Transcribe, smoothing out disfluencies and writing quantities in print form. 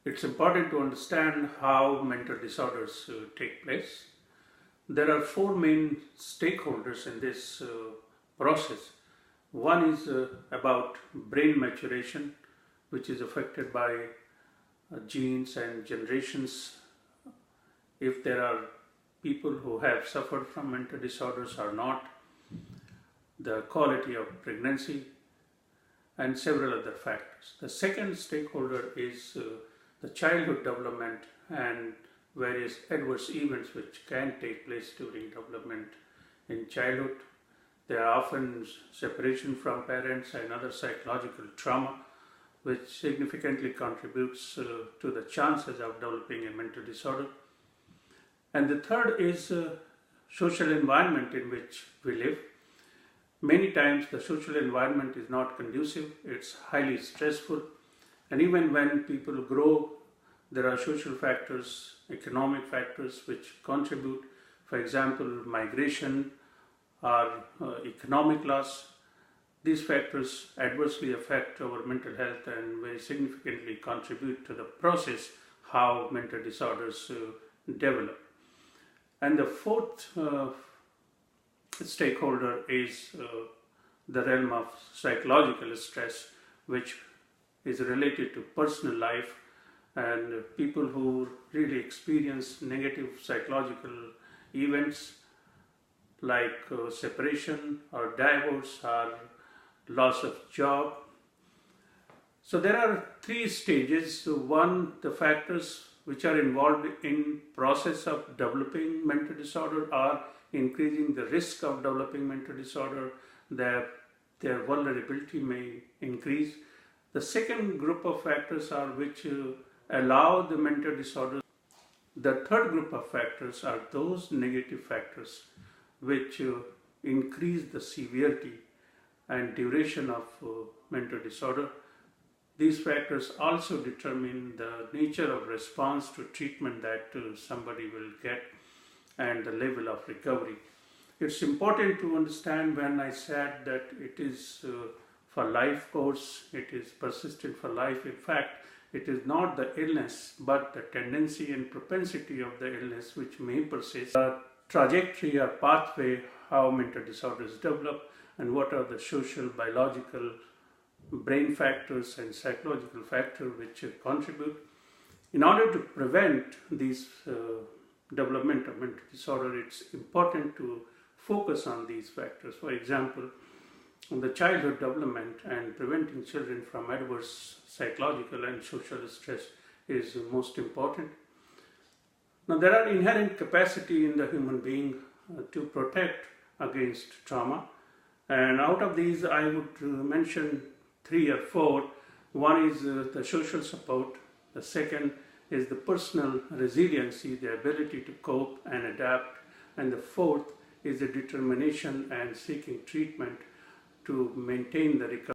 It's important to understand how mental disorders take place. There are four main stakeholders in this process. One is about brain maturation, which is affected by genes and generations. If there are people who have suffered from mental disorders or not, the quality of pregnancy, and several other factors. The second stakeholder is the childhood development and various adverse events which can take place during development in childhood. There are often separation from parents and other psychological trauma which significantly contributes to the chances of developing a mental disorder. And the third is social environment in which we live. Many times the social environment is not conducive, it's highly stressful, and even when people grow, there are social factors, economic factors which contribute. For example, migration or economic loss. These factors adversely affect our mental health and very significantly contribute to the process how mental disorders develop. And the fourth stakeholder is the realm of psychological stress, which is related to personal life, and people who really experience negative psychological events like separation or divorce or loss of job. So there are three stages. One, the factors which are involved in process of developing mental disorder are increasing the risk of developing mental disorder, their vulnerability may increase. The second group of factors are which allow the mental disorder. The third group of factors are those negative factors which increase the severity and duration of mental disorder. These factors also determine the nature of response to treatment that somebody will get and the level of recovery. It's important to understand when I said that it is for life course, it is persistent for life. In fact, it is not the illness but the tendency and propensity of the illness which may persist. The trajectory or pathway how mental disorders develop and what are the social, biological, brain factors and psychological factors which contribute. In order to prevent these development of mental disorder, it's important to focus on these factors. For example, the childhood development and preventing children from adverse psychological and social stress is most important. Now, there are inherent capacity in the human being to protect against trauma, and out of these I would mention three or four. One is the social support, the second is the personal resiliency, the ability to cope and adapt, and the fourth is the determination and seeking treatment to maintain the recovery.